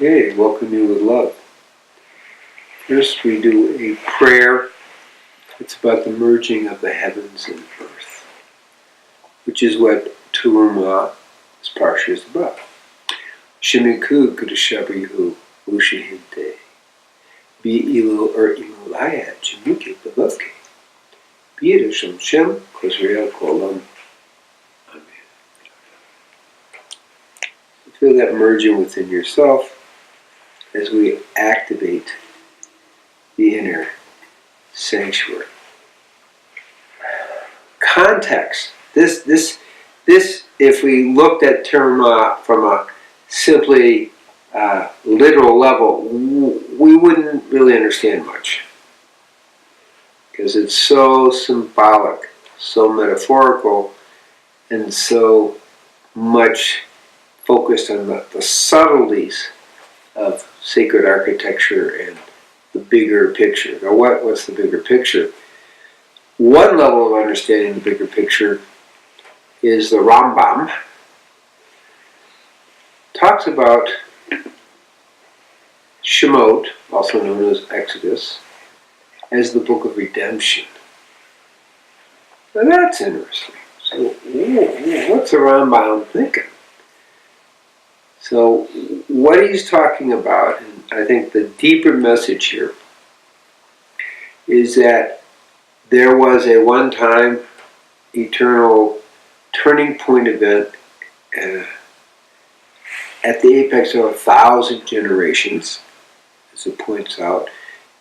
Okay, welcome you with love. First we do a prayer. It's about the merging of the heavens and earth, which is what Terumah, this Parsha, is about. Shemiku Kudushabrihu Ushahinte Bi-Ilo Imulaya Jimuke Belovke Bi-Ida Shem Shem Kozriel Kolam. Amen. Feel that merging within yourself as we activate the inner sanctuary. Context. This. If we looked at Terumah from a simply literal level, we wouldn't really understand much, because it's so symbolic, so metaphorical, and so much focused on the subtleties of sacred architecture and the bigger picture. Now, what's the bigger picture? One level of understanding the bigger picture is the Rambam talks about Shemot, also known as Exodus, as the book of redemption. Now that's interesting. So what's the Rambam thinking? So what he's talking about, and I think the deeper message here, is that there was a one-time eternal turning point event at the apex of 1,000 generations, as it points out,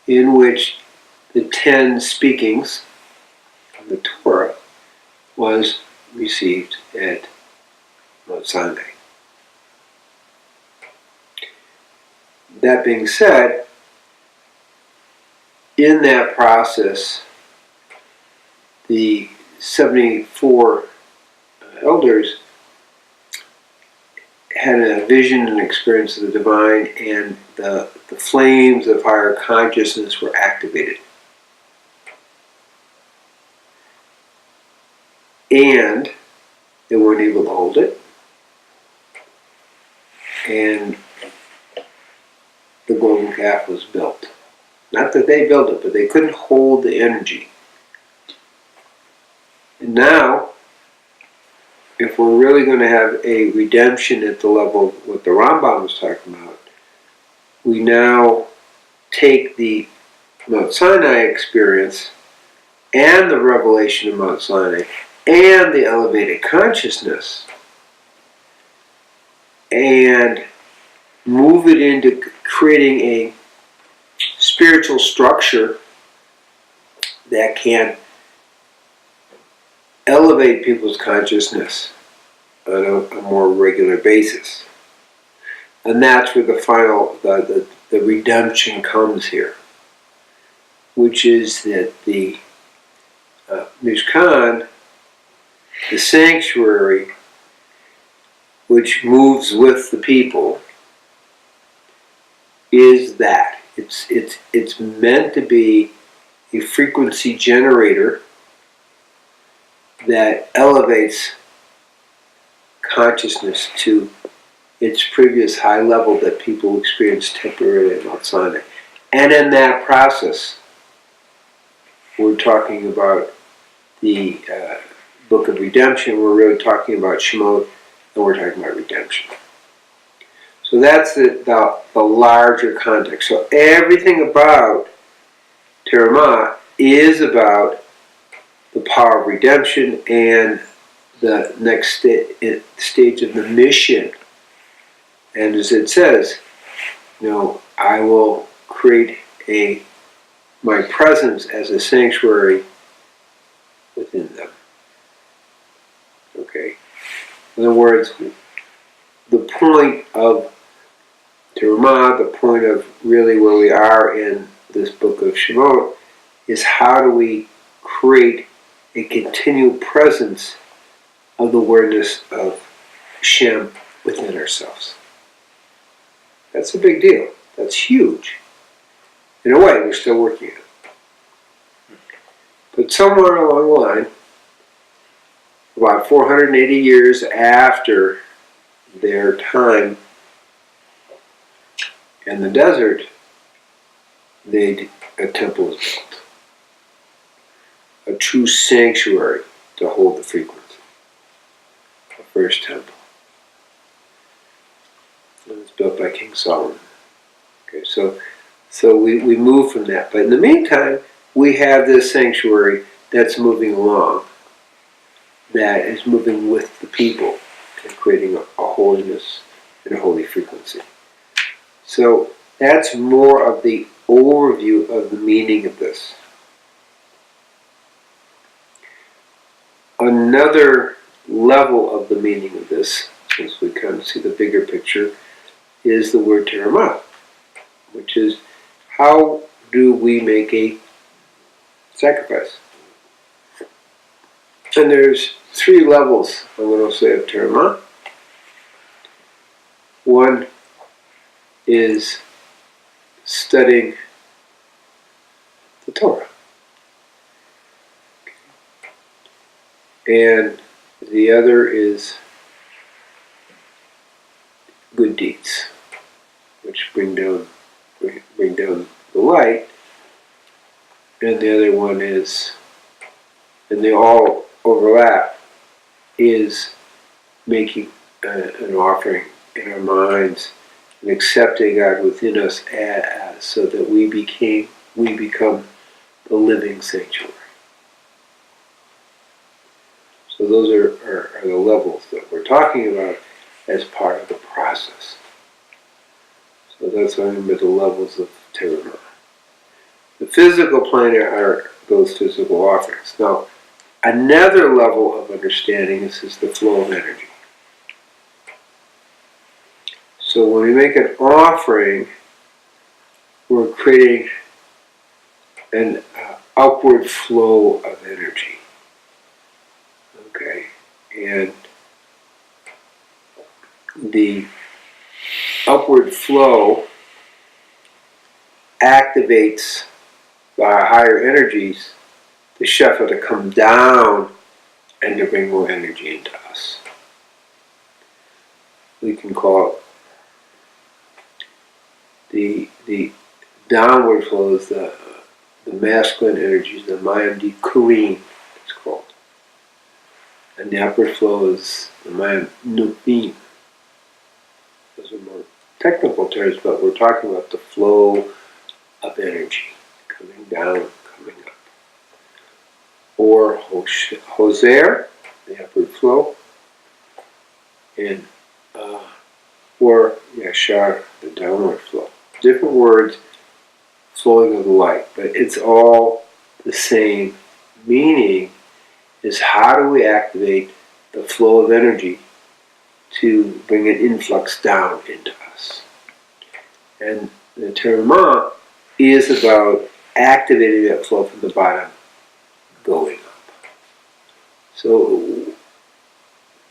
in which the 10 speakings of the Torah was received at Mount Sinai. That being said, in that process, the 74 elders had a vision and experience of the divine, and the flames of higher consciousness were activated. And they weren't able to hold it. And the golden calf was built. Not that they built it, but they couldn't hold the energy. And now, if we're really going to have a redemption at the level of what the Rambam was talking about, we now take the Mount Sinai experience and the revelation of Mount Sinai and the elevated consciousness and move it into creating a spiritual structure that can elevate people's consciousness on a more regular basis. And that's where the redemption comes here, which is that the Mishkan, the sanctuary, which moves with the people, is that. It's meant to be a frequency generator that elevates consciousness to its previous high level that people experienced temporarily at Mount Sinai. And in that process, we're talking about the book of redemption, we're really talking about Shemot, and we're talking about redemption. So that's the larger context. So everything about Terumah is about the power of redemption and the next stage of the mission. And as it says, I will create my presence as a sanctuary within them. Okay? In other words, the point of Terumah, the point of really where we are in this book of Shemot, is how do we create a continual presence of the awareness of Shem within ourselves. That's a big deal. That's huge. In a way, we're still working on it. But somewhere along the line, about 480 years after their time In the desert, a temple was built, a true sanctuary to hold the frequency, the first temple. It was built by King Solomon. Okay, so we move from that. But in the meantime, we have this sanctuary that's moving along, that is moving with the people and creating a holiness and a holy frequency. So that's more of the overview of the meaning of this. Another level of the meaning of this, since we kind of see the bigger picture, is the word Terumah, which is how do we make a sacrifice? And there's 3 levels, I'm going to say, of Terumah. One is studying the Torah. And the other is good deeds, which bring down the light. And the other one is, and they all overlap, is making an offering in our minds and accepting God within us as so that we become the living sanctuary. So those are the levels that we're talking about as part of the process. So that's what I mean by the levels of Terumah. The physical plane are those physical offerings. Now, another level of understanding is the flow of energy. So when we make an offering, we're creating an upward flow of energy. Okay, and the upward flow activates our higher energies, the shefa, to come down and to bring more energy into us. We can call it the downward flow is the masculine energies, the Mayim di Kurim, it's called. And the upward flow is the Mayim Nupim. Those are more technical terms, but we're talking about the flow of energy coming down, coming up. Or Hoser, the upward flow, and or Yashar, the downward flow. Different words, flowing of the light, but it's all the same meaning, is how do we activate the flow of energy to bring an influx down into us. And the Terumah is about activating that flow from the bottom going up. So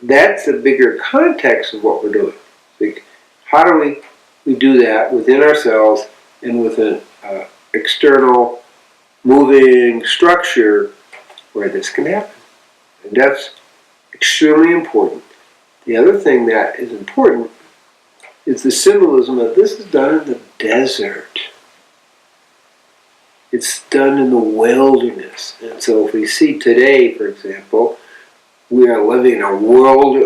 that's a bigger context of what we're doing. Like, how do we do that within ourselves and with an external moving structure where this can happen? And that's extremely important. The other thing that is important is the symbolism that this is done in the desert. It's done in the wilderness. And so if we see today, for example, we are living in a world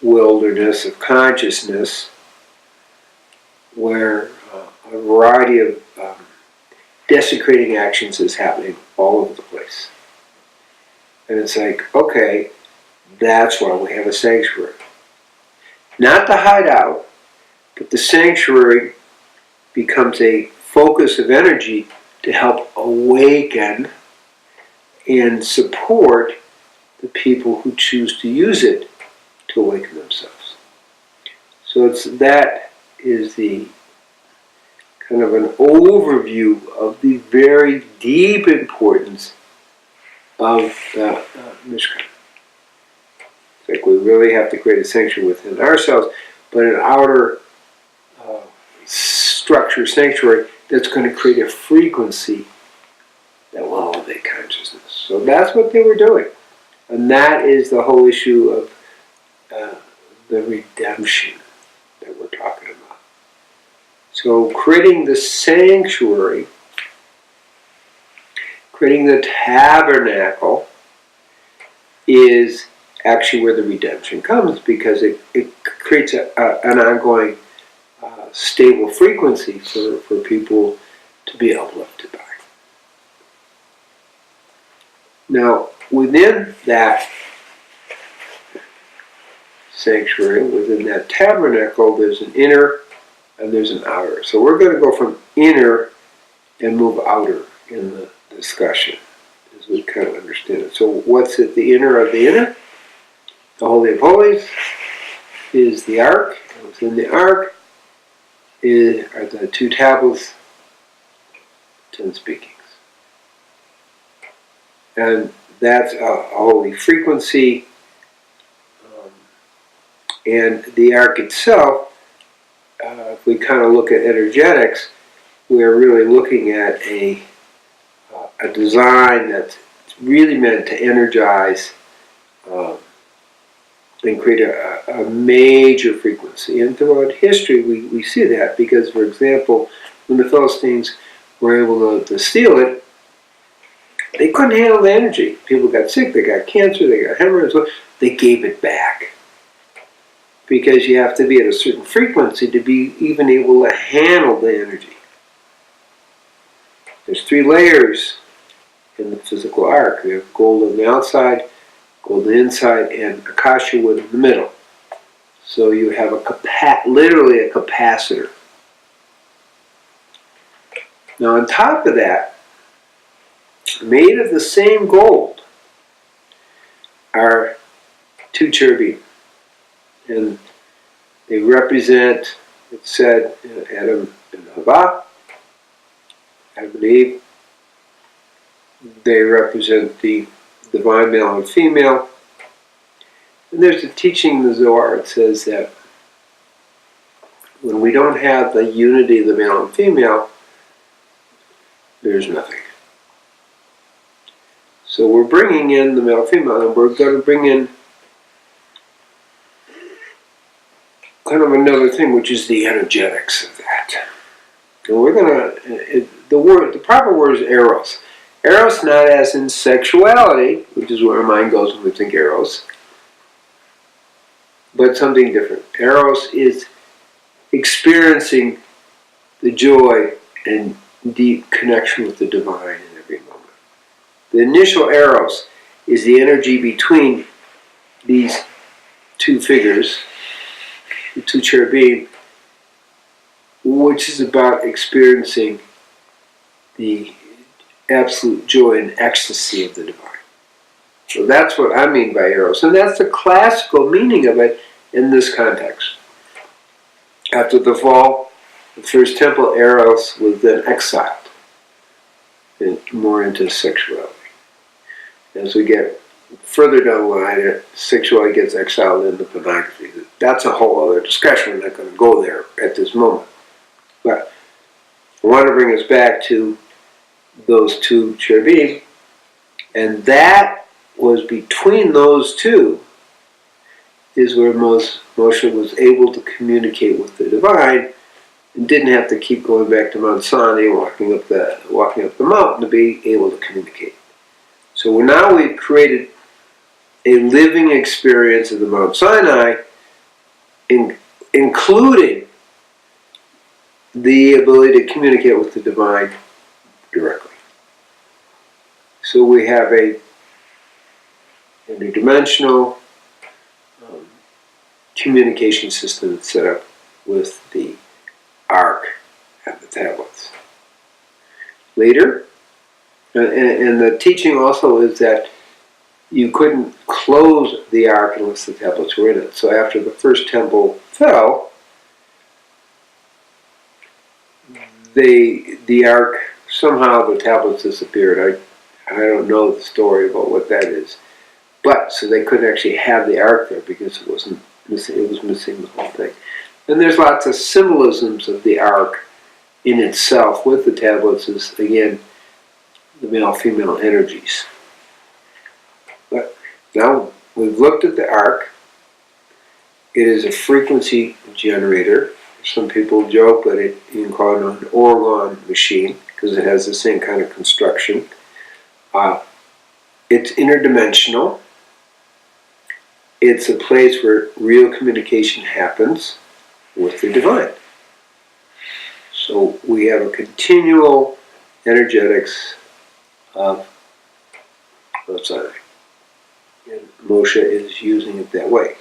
wilderness of consciousness where a variety of desecrating actions is happening all over the place. And it's like, okay, that's why we have a sanctuary. Not the hideout, but the sanctuary becomes a focus of energy to help awaken and support the people who choose to use it to awaken themselves. So that is the kind of an overview of the very deep importance of the Mishkan. It's like we really have to create a sanctuary within ourselves, but an outer structure, sanctuary, that's going to create a frequency that will elevate consciousness. So that's what they were doing. And that is the whole issue of the redemption that we're talking about. So creating the sanctuary, creating the tabernacle is actually where the redemption comes, because it creates an ongoing stable frequency for people to be uplifted by. Now, within that sanctuary, within that tabernacle, there's an inner and there's an outer. So we're going to go from inner and move outer in the discussion, as we kind of understand it. So what's at the inner of the inner? The Holy of Holies is the Ark. And within the Ark are the 2 tablets, 10 speakings. And that's a holy frequency. And the Ark itself, if we kind of look at energetics, we're really looking at a design that's really meant to energize and create a major frequency. And throughout history, we see that, because, for example, when the Philistines were able to steal it, they couldn't handle the energy. People got sick, they got cancer, they got hemorrhoids. They gave it back. Because you have to be at a certain frequency to be even able to handle the energy. There's 3 layers in the physical ark. We have gold on the outside, gold on the inside, and acacia wood in the middle. So you have literally a capacitor. Now on top of that, made of the same gold, are 2 cherubim. And they represent, it said, Adam and Hava, Adam and Eve. They represent the divine male and female. And there's a teaching in the Zohar. It says that when we don't have the unity of the male and female, there's nothing. So we're bringing in the male and female, and we're going to bring in kind of another thing, which is the energetics of that. And we're going to, the proper word is eros. Eros not as in sexuality, which is where our mind goes when we think eros, but something different. Eros is experiencing the joy and deep connection with the divine in every moment. The initial eros is the energy between these 2 figures, the 2 cherubim, which is about experiencing the absolute joy and ecstasy of the divine. So that's what I mean by eros, and that's the classical meaning of it in this context. After the fall, the first temple, eros was then exiled and more into sexuality. As we get further down the line, sexuality gets exiled into pornography. That's a whole other discussion. We're not going to go there at this moment. But I want to bring us back to those 2 cherubim, and that was between those 2 is where Moshe was able to communicate with the divine and didn't have to keep going back to Mount Sinai, walking up the mountain to be able to communicate. So now we've created a living experience of the Mount Sinai, including the ability to communicate with the divine directly. So we have a interdimensional communication system that's set up with the Ark and the tablets. Later, and the teaching also is that you couldn't close the Ark unless the tablets were in it. So after the first temple fell, the Ark, somehow the tablets disappeared. I don't know the story about what that is. But, so they couldn't actually have the Ark there because it was missing the whole thing. And there's lots of symbolisms of the Ark in itself with the tablets as, again, the male-female energies. But now we've looked at the Ark. It is a frequency generator, some people joke, but you can call it an orgon machine because it has the same kind of construction. It's interdimensional. It's a place where real communication happens with the divine. So we have a continual energetics of outside. And Moshe is using it that way.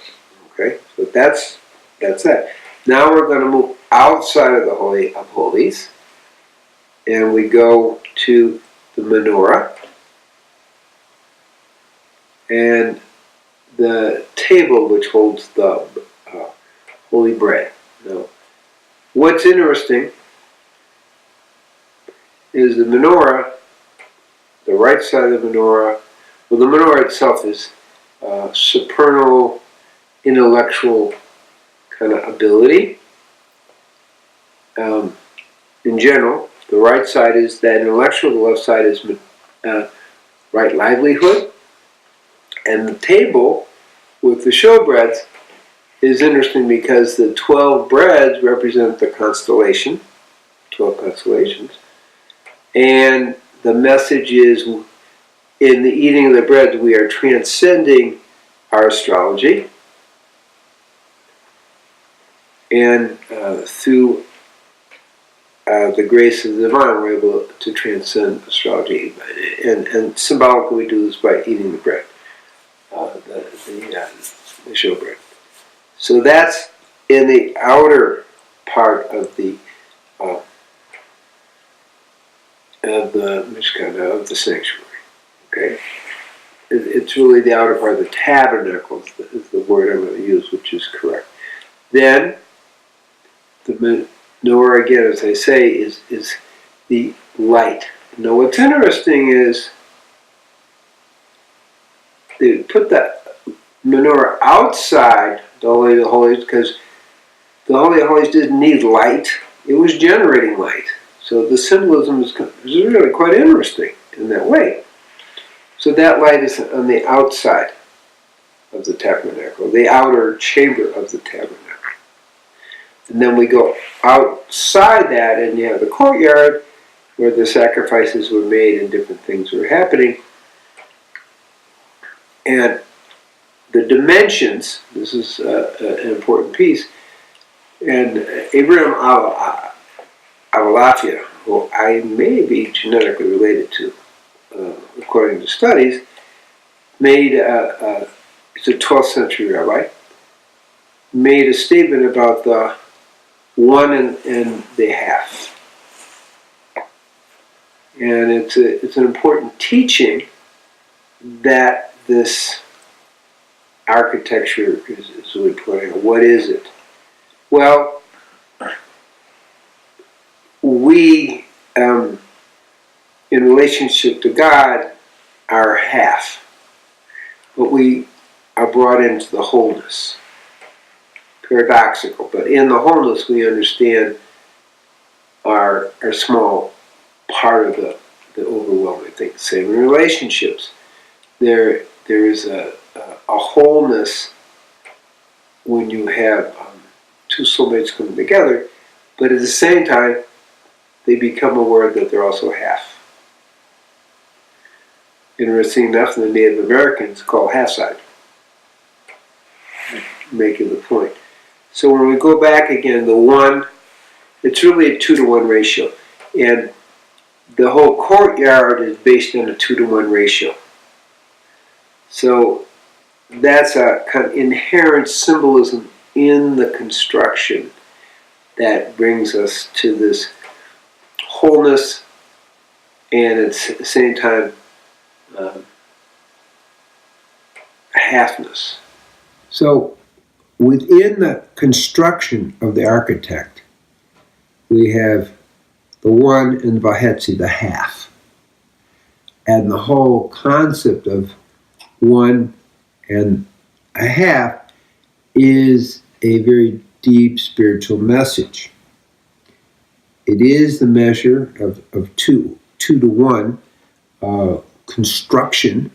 Okay? So that's that. Now we're going to move outside of the Holy of Holies, and we go to the menorah and the table which holds the holy bread. Now, what's interesting is the menorah, the right side of the menorah. Well, the menorah itself is supernal, intellectual kind of ability. In general, the right side is that intellectual, the left side is right livelihood. And the table with the showbreads is interesting because the 12 breads represent the constellation, 12 constellations. And the message is, in the eating of the bread, we are transcending our astrology. And through the grace of the divine, we're able to transcend astrology. And symbolically, we do this by eating the bread, the showbread. So that's in the outer part of the Mishkan, of the sanctuary. Okay, it's really the outer part of the tabernacle is the word I'm going to use, which is correct. Then the menorah, again, as I say, is the light. Now, what's interesting is they put the menorah outside the Holy of Holies because the Holy of Holies didn't need light. It was generating light. So the symbolism is really quite interesting in that way. So that light is on the outside of the tabernacle, the outer chamber of the tabernacle. And then we go outside that, and you have the courtyard where the sacrifices were made and different things were happening. And the dimensions, this is an important piece, and Abraham Avalafia, who I may be genetically related to, according to studies, made, it's a 12th century rabbi, made a statement about the 1 and the half. And it's an important teaching that this architecture is really pointing out. What is it? Well, we, in relationship to God, are half, but we are brought into the wholeness. Paradoxical, but in the wholeness we understand our small part of the overwhelming thing. Same in relationships. There is a wholeness when you have two soulmates coming together, but at the same time they become aware that they're also half. Interesting enough, the Native Americans call half-side, making the point. So when we go back again, the 1, it's really a 2-to-1 ratio. And the whole courtyard is based on a 2-to-1 ratio. So that's a kind of inherent symbolism in the construction that brings us to this wholeness and at the same time halfness. So within the construction of the architect, we have the 1 and Vahetzi, the half. And the whole concept of 1 and a half is a very deep spiritual message. It is the measure of 2 to 1 construction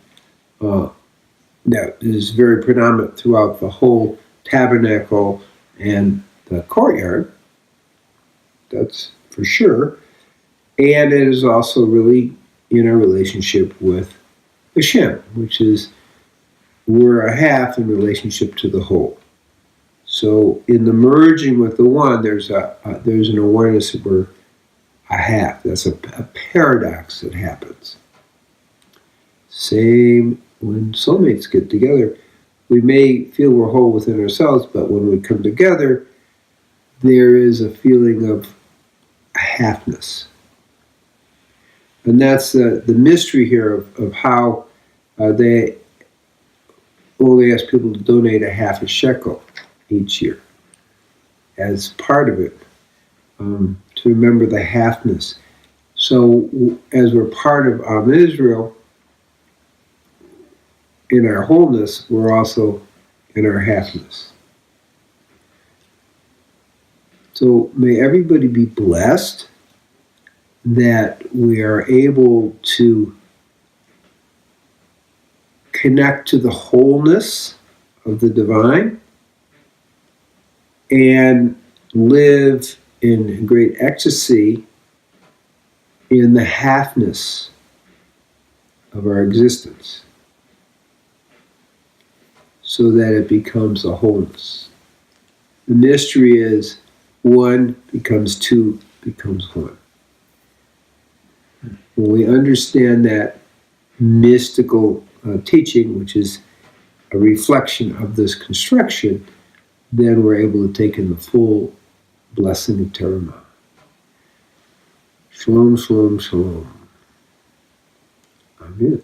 that is very predominant throughout the whole tabernacle and the courtyard. That's for sure. And it is also really in our relationship with Hashem, which is we're a half in relationship to the whole. So in the merging with the one, there's an awareness that we're a half. That's a paradox that happens. Same when soulmates get together. We may feel we're whole within ourselves, but when we come together, there is a feeling of a halfness. And that's the mystery here of how they only ask people to donate a half a shekel each year as part of it, to remember the halfness. So as we're part of Am Israel, in our wholeness, we're also in our halfness. So may everybody be blessed that we are able to connect to the wholeness of the divine and live in great ecstasy in the halfness of our existence, so that it becomes a wholeness. The mystery is one becomes two, becomes one. When we understand that mystical teaching, which is a reflection of this construction, then we're able to take in the full blessing of Terumah. Shalom, shalom, shalom. Amen.